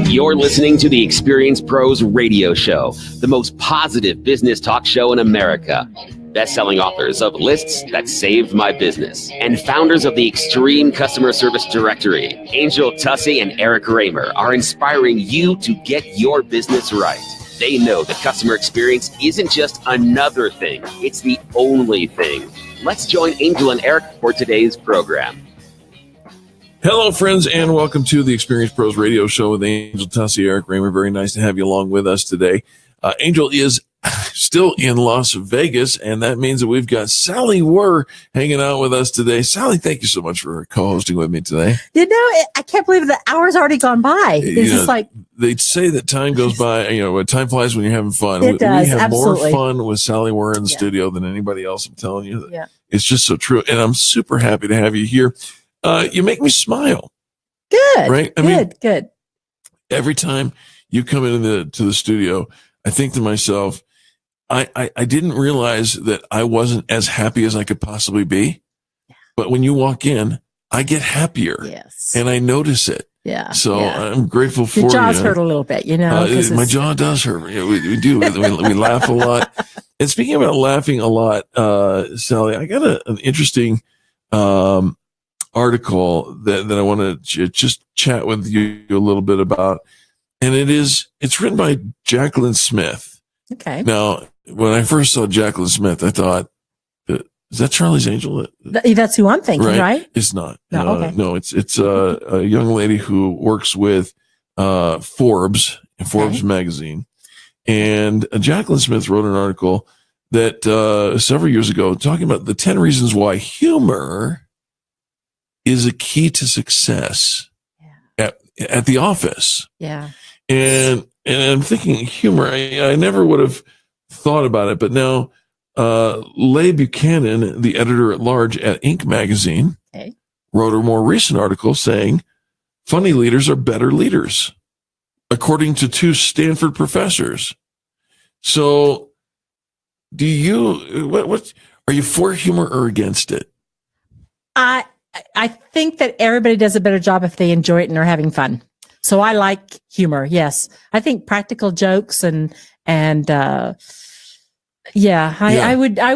You're listening to the Experience Pros Radio Show, the most positive business talk show in America. Best-selling authors of Lists That Saved My Business and founders of the Extreme Customer Service Directory, Angel Tussey and Eric Raymer, are inspiring you to get your business right. They know the customer experience isn't just another thing, it's the only thing. Let's join Angel and Eric for today's program. Hello, friends, and welcome to the Experience Pros Radio Show with Angel Tussey, Eric Raymer. Very nice to have you along with us today. Angel is still in Las Vegas, and that means that we've got Sally Wurr hanging out with us today. Sally, thank you so much for co-hosting with me today. You know, I can't believe the hour's already gone by. It's just like they say that time goes by. You know, time flies when you're having fun. It does, we have absolutely. more fun with Sally Wurr in the studio than anybody else. I'm telling you, it's just so true. And I'm super happy to have you here. You make me smile. Good, right? Good. Every time you come into the studio, I think to myself, I didn't realize that I wasn't as happy as I could possibly be. But when you walk in, I get happier. Yes. And I notice it. Yeah. So I'm grateful for your jaw's hurt a little bit, you know. My jaw does hurt. We do. We laugh a lot. And speaking about laughing a lot, Sally, I got an interesting article that I want to just chat with you a little bit about. And it's written by Jacqueline Smith. Okay. Now, when I first saw Jacqueline Smith, I thought, is that Charlie's Angel? That's who I'm thinking, right? It's not. No, okay. No, it's a young lady who works with Forbes magazine. And Jacqueline Smith wrote an article that several years ago talking about the 10 reasons why humor is a key to success at the office. Yeah. And I'm thinking humor, I never would have thought about it, but now Leigh Buchanan, the editor at large at Inc. magazine, wrote a more recent article saying funny leaders are better leaders, according to 2 Stanford professors. So do you, what are you for humor or against it? I think that everybody does a better job if they enjoy it and are having fun. So I like humor. Yes. I think practical jokes I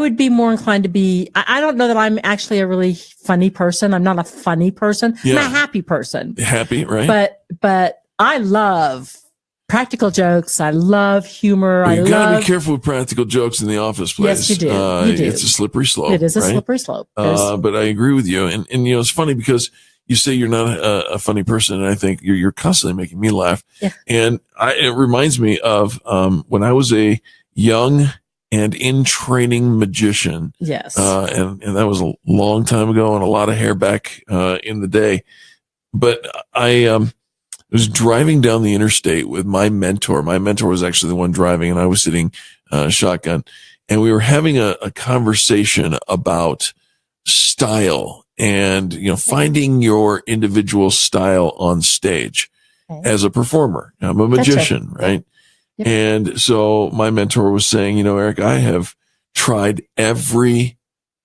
would be more inclined to be, I don't know that I'm actually a really funny person. I'm not a funny person. I'm a happy person. Happy, right? But I love practical jokes. I love humor. Well, you gotta be careful with practical jokes in the office place. Yes, you do. You do. It's a slippery slope. It is a slippery slope. But I agree with you. And you know, it's funny because you say you're not a funny person, and I think you're constantly making me laugh. Yeah. And it reminds me of when I was a young and in training magician. Yes. And that was a long time ago and a lot of hair back in the day. But I was driving down the interstate with my mentor. My mentor was actually the one driving, and I was sitting shotgun. And we were having a conversation about style and, you know, finding your individual style on stage as a performer. I'm a magician, right? Yep. And so my mentor was saying, you know, Eric, I have tried every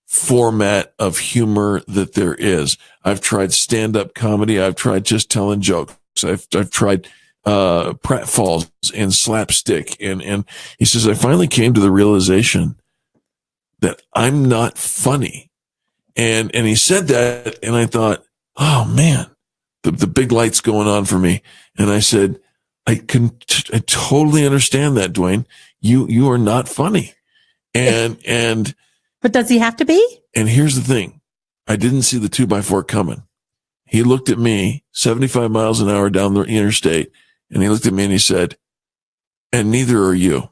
format of humor that there is. I've tried stand-up comedy. I've tried just telling jokes. I've tried pratfalls and slapstick. And he says, I finally came to the realization that I'm not funny. And he said that, and I thought, oh man, the big light's going on for me. And I said, I totally understand that, Dwayne. You are not funny. And but does he have to be? And here's the thing. I didn't see the 2x4 coming. He looked at me 75 miles an hour down the interstate, and he looked at me and he said, and neither are you.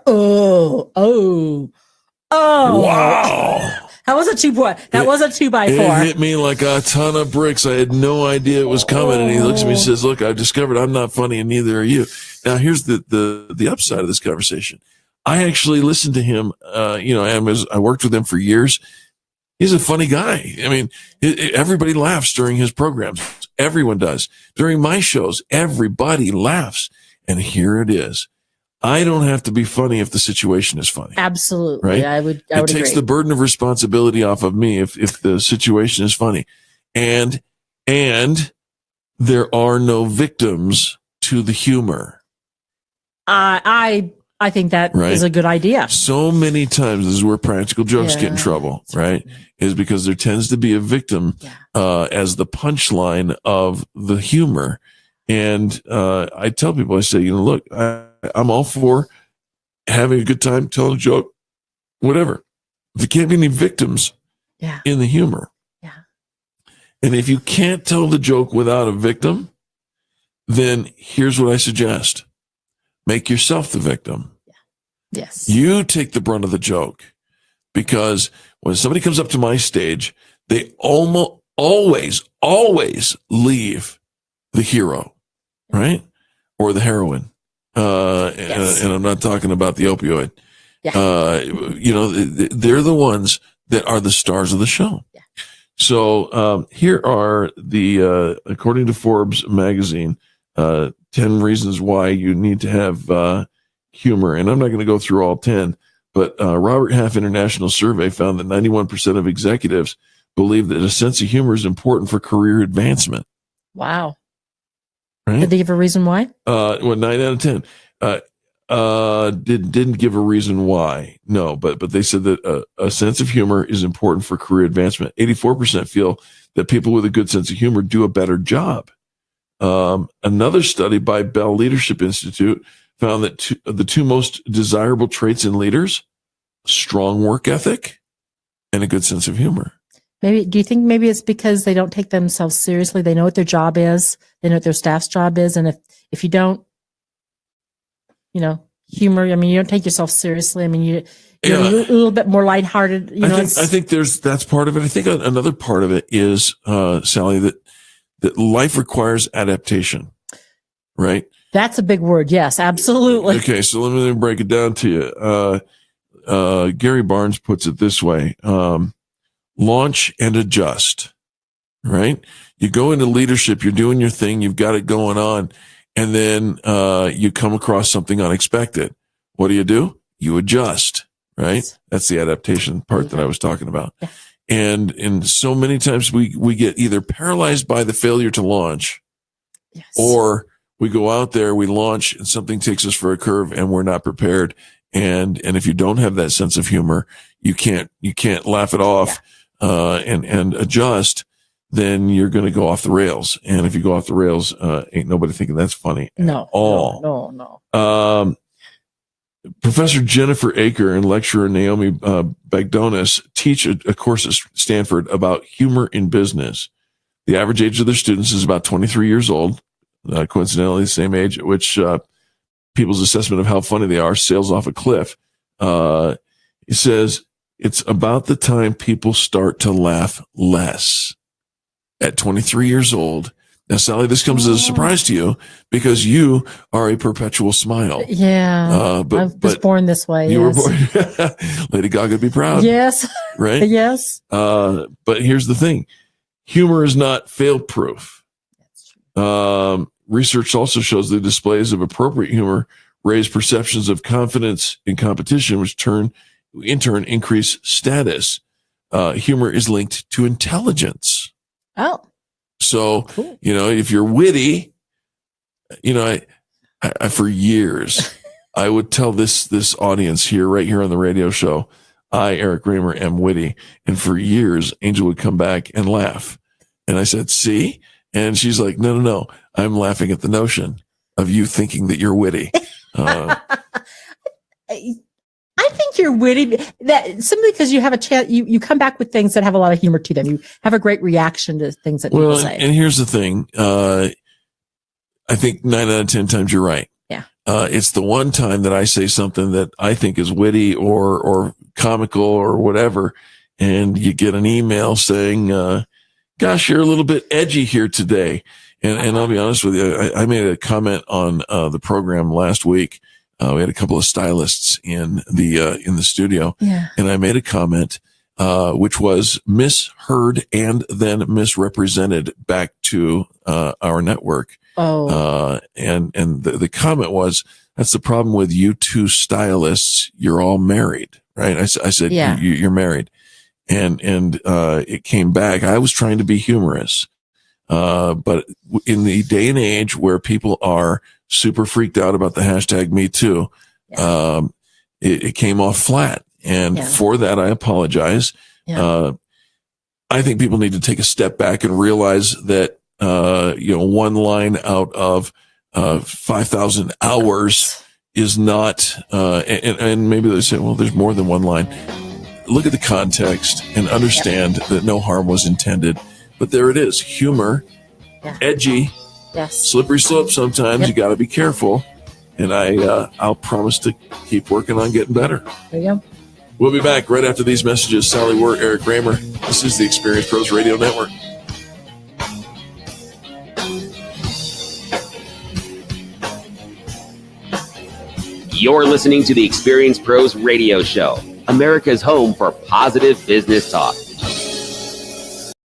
Oh. Wow. That was a 2x4. It hit me like a ton of bricks. I had no idea it was coming. And he looks at me and says, look, I've discovered I'm not funny and neither are you. Now here's the upside of this conversation. I actually listened to him, and I worked with him for years. He's a funny guy. I mean, everybody laughs during his programs. Everyone does. During my shows, everybody laughs. And here it is. I don't have to be funny if the situation is funny. Absolutely. Right? I would It takes agree. the burden of responsibility off of me if the situation is funny. And there are no victims to the humor. I think that Right. is a good idea. So many times, this is where practical jokes get in Yeah. trouble, right? Is because there tends to be a victim as the punchline of the humor. And I tell people, I say, look, I'm all for having a good time, telling a joke, whatever. There can't be any victims in the humor. Yeah. And if you can't tell the joke without a victim, then here's what I suggest. Make yourself the victim. Yes. You take the brunt of the joke, because when somebody comes up to my stage, they almost always leave the hero, right? Or the heroine. And I'm not talking about the opioid. Yeah. They're the ones that are the stars of the show. Yeah. So here are the, according to Forbes magazine, 10 reasons why you need to have humor. And I'm not going to go through all 10, but Robert Half International Survey found that 91% of executives believe that a sense of humor is important for career advancement. Wow. Right? Did they give a reason why? 9 out of 10. Didn't give a reason why. No, but they said that a sense of humor is important for career advancement. 84% feel that people with a good sense of humor do a better job. Another study by Bell Leadership Institute found that the two most desirable traits in leaders: strong work ethic and a good sense of humor. Do you think maybe it's because they don't take themselves seriously? They know what their job is. They know what their staff's job is. And if you don't, humor, you don't take yourself seriously. You're a little bit more lighthearted. I think that's part of it. I think another part of it is, Sally, that life requires adaptation, right? That's a big word. Yes, absolutely. Okay, so let me break it down to you. Gary Barnes puts it this way: launch and adjust. Right? You go into leadership, you're doing your thing, you've got it going on, and then you come across something unexpected. What do? You adjust. Right? That's the adaptation part that I was talking about. Yeah. And so many times we get either paralyzed by the failure to launch, or we go out there, we launch, and something takes us for a curve, and we're not prepared. And if you don't have that sense of humor, you can't laugh it off and adjust. Then you're going to go off the rails. And if you go off the rails, ain't nobody thinking that's funny at all. No. Professor Jennifer Aker and lecturer Naomi Bagdonis teach a course at Stanford about humor in business. The average age of their students is about 23 years old, coincidentally the same age at which people's assessment of how funny they are sails off a cliff. He says it's about the time people start to laugh less. At 23 years old. Now, Sally, this comes as a surprise to you because you are a perpetual smile. Yeah. I was born this way. You were born. Lady Gaga would be proud. Yes. Right? Yes. But here's the thing. Humor is not fail-proof. That's true. Research also shows the displays of appropriate humor raise perceptions of confidence in competition, which in turn increase status. Humor is linked to intelligence. Oh, so cool. If you're witty, I for years I would tell this audience right here on the radio show, I, Eric Raymer, am witty, and for years Angel would come back and laugh, and I said, "See," and she's like, "No, I'm laughing at the notion of you thinking that you're witty." I think you're witty. That simply because you have a chance, you come back with things that have a lot of humor to them. You have a great reaction to things that people say. And here's the thing: I think 9 out of 10 times you're right. Yeah. It's the one time that I say something that I think is witty or comical or whatever, and you get an email saying, "Gosh, you're a little bit edgy here today." And I'll be honest with you, I made a comment on the program last week. We had a couple of stylists in the studio, and I made a comment which was misheard and then misrepresented back to our network. Oh, and the comment was, that's the problem with you two stylists. You're all married, right? I said, Yeah. you're married. And it came back. I was trying to be humorous. But in the day and age where people are super freaked out about the hashtag Me Too, it came off flat. And for that, I apologize. Yeah. I think people need to take a step back and realize that, one line out of 5,000 hours is not, and maybe they say, well, there's more than one line. Look at the context and understand that no harm was intended. But there it is. Humor, edgy, slippery slope sometimes. You got to be careful. And I'll promise to keep working on getting better. There you go. We'll be back right after these messages. Sally Wert, Eric Kramer. This is the Experience Pros Radio Network. You're listening to the Experience Pros Radio Show, America's home for positive business talk.